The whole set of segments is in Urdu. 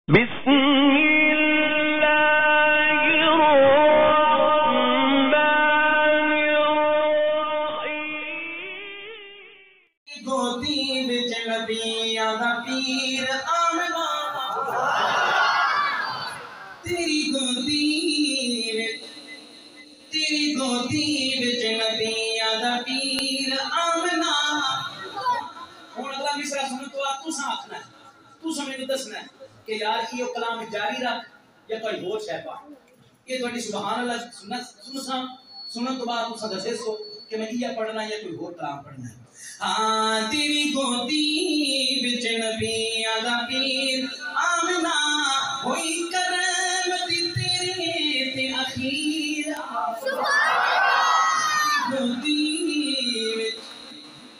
بسم اللہ الرحمن الرحیم گودی وچ نبیاں دا پیر آمنا تیری گودی وچ نبیاں دا پیر آمنا ہن اگلا مصرع سن تو تساں آکھنا ہے تساں مینوں دسنا ہے کہ یار یہ کلام جاری رکھ یا کوئی اور شے پا یہ تھوڑی سبحان اللہ سنن تو بعد تساں دسے سو کہ میں یہ پڑھنا یا کوئی اور کلام پڑھنا ہے ہاں تیری گودی وچ نبیاں دا پیر آمنا ہوئی کرم دی تیرے تے اخیر گودی وچ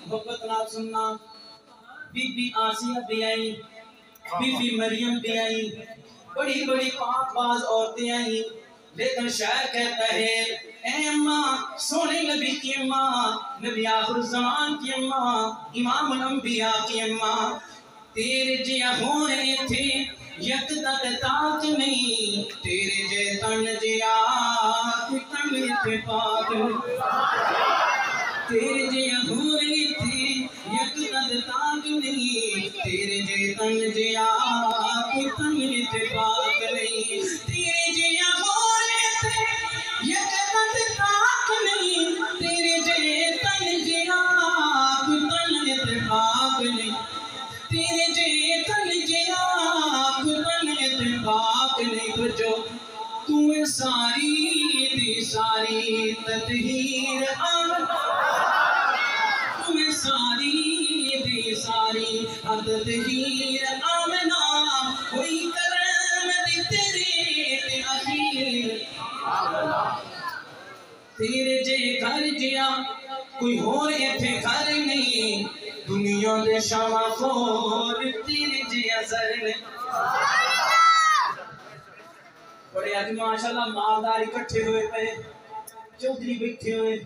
محبت نال سننا بی بی آسیہ بھی آئی بی بی مریم بھی آئی بڑی بڑی پاک باز عورتیں آئی لیکن شاعر کہتا ہے اے اماں سونے نبی کی اماں نبی آخر الزمان کی اماں امام الانبیاء کی اماں تیرے جیا ہونے تھے یک تک تاک نہیں تیرے جے تن جیا کوئی تن تھے پاک تیرے جیا ہونے تھے یک تک تاک نہیں تیرے جے تن جیا کوئی تن تھے پاک نہیں تیرے جیا ہونے تھے یک تک تاک نہیں تیرے جے تن جیا کوئی تن تھے پاک نہیں تیرے جے تن جیا کوئی تن تھے پاک نہیں بجو تو ساری دی ساری تطہیر آمنا تمہیں ساری دی ساری تطہیر آمنا ہوئی کرم دی تیرے تے اخیر تیرے جے گھر جیا کوئی اور ایتھے گھر نہیں دنیا دے شاما خور تیرے جیا سر نہیں بڑے آج ماشاءاللہ مالدار اکٹھے ہوئے پہ چودھری بیٹھے ہوئے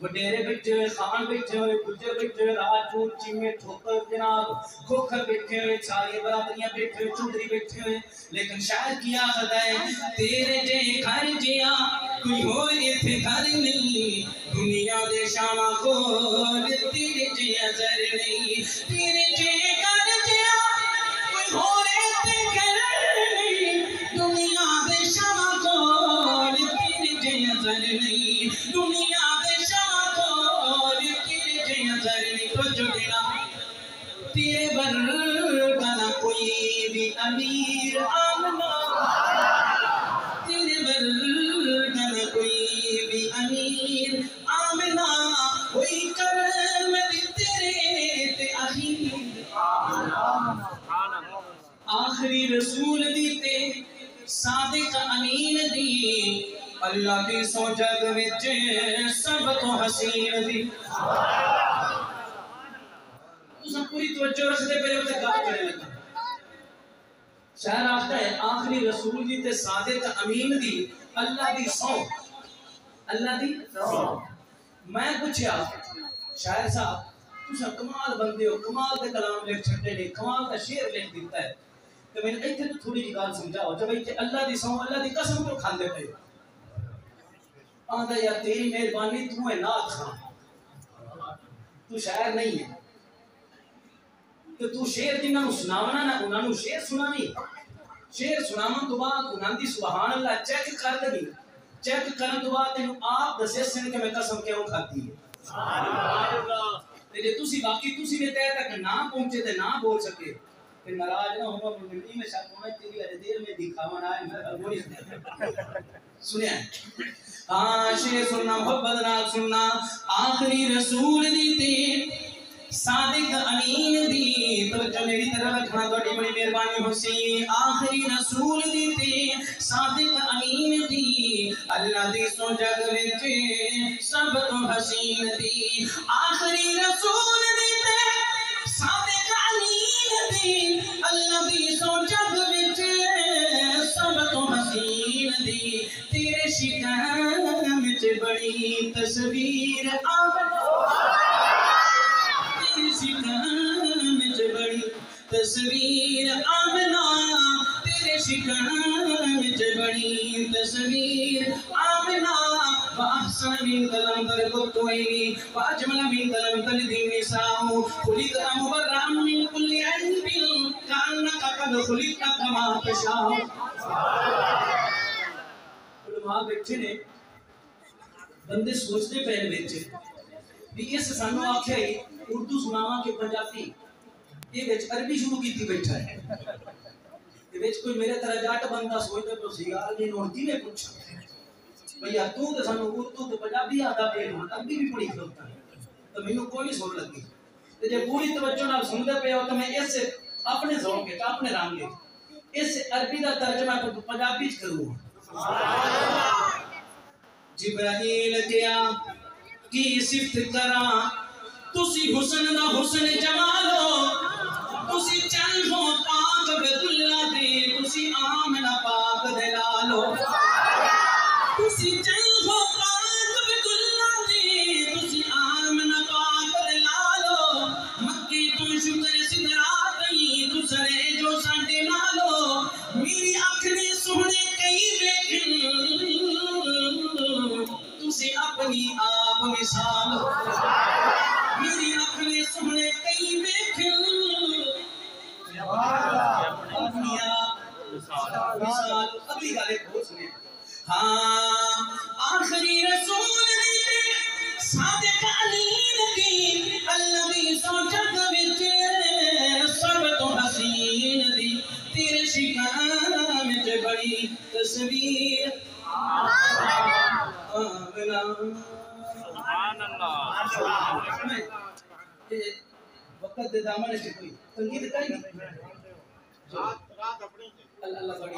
وڈیرے بیٹھے ہوئے خان بیٹھے ہوئے گجر بیٹھے ہوئے راجپوت چیمے ٹھوکر جناب کھوکھر بیٹھے ہوئے چھالی برادریاں بیٹھے ہوئے چودھری بیٹھے ہوئے لیکن شاعر کیا خدا ہے تیرے جے گھر جیا کوئی اور ایتھے گھر نہیں دنیا دے شاما خور تیرے جیا سر نہیں تیرے جے گھر جیا کوئی اور ایتھے گھر نہیں دنیا دے شاما خور تیرے جیا سر نہیں دنیا دے شاما خور تیرے جیا سر نہیں تو جو دینا تیرے برگا نہ کوئی بھی امیر آمنا تیرے برگا نہ کوئی بھی امیر آمنا ہوئی کرم دی تیرے تے اخیر آخری رسول دی تے صادق امین دی اللہ دی سو جگ وچ سب تو حسین دی تساں پوری توجہ رکھ دے پہلے تے گل کرنے لگا شاعر آختا ہے آخری رسول دی تے صادق امین دی اللہ دی سو میں پوچھیا شاعر صاحب تساں کمال بندے ہو کمال دے کلام لکھ چھڈے نے کمال دا شعر لکھ دیتا ہے تو میں ایتھے تو تھوڑی جی گل سمجھاؤ جب ایتھے اللہ دی سو اللہ دی قسم کیوں کھاندے پئے آندا یار تیری مہربانی تو ہے نات خان تو شاعر نہیں ہے تو تو شعر جنہاں نوں سناونا نا انہاں نوں شعر سنانی شعر سناون تو بعد انہاں دی سبحان اللہ چیک کر لگی چیک کرن تو بعد تینوں آپ دسے سن کہ میں قسم کیوں کھاتی ہے سبحان اللہ تے جے تسی باقی تسی نے تے تک نہ پہنچے تے نہ بول سکے کہ ناراض نہ ہو منڈی میں شک ہونا تیری اجے دیر میں دکھاون آئے میں بولی سنیا ہاں شعر سننا محبت نال سننا آخری رسول دی تے صادق امین دی توجہ میری طرف رکھنا تھوڑی بڑی مہربانی ہوسی آخری رسول دی تے صادق امین دی اللہ دی سو جگ وچ سب تو حسین دی آخری رسول دی تے صادق امین دی اللہ دی سو جگ وچ سب تو حسین دی تیرے شکم وچ بڑی تصویر آمنا تیرے شکم وچ بڑی تصویر آمنا تیرے شکان بڑی تصویر آمنا وأحسن من لم تلد الطويل وأجمل من لم تلد النساء خلقت مبرأ من كل عيب كأنك قد خلقت كما تشاء علماء بیٹھے نے بندے سوچتے پہلے بیٹھے بھی اس سانو آکھے اردو سناواں کہ پنجابی یہ وچ عربی شروع کیتی بیٹھا ہے یہ وچ کوئی میرے طرح جٹ بندہ سوچدا تو سی یار یہ نورتی نے پوچھا بھیا تو تے سانو اردو تے پنجابی آدا پے ہن عربی بھی پڑھی کھلوتا ہے تو مینوں کوئی نہیں سن لگی تے جے پوری توجہ نال سنتے پے ہو تو میں اس اپنے ذوق وچ اپنے رنگ وچ اس عربی دا ترجمہ پنجابی وچ کروں جبرائیل گیا کی صفت کراں تسی حسن دا حسن جمالو تسی چل ہو پاک بیت اللہ دے تسی آمنہ پاک دے لالو تسی چل ہو پاک بیت اللہ دے تسی آمنہ پاک دے لالو مکی تو شکر صدرات ہی تو سرے جو ساڈے نالو میری اکھنے سونے کئی بیکن تسی اپنی آپ مثال میری اپنے سہنے کئی بیکھن اپنی آپ مثال اگلی گالے کو سنے ہاں آخری رسول دیتے صادق علی لگی اللہ بھی سوچت بچے سب تو حسین دی تیرے شکام میں بڑی تصویر سبحان اللہ وقت دے دامن سے کوئی تنقید کری رات اپنی اللہ بڑی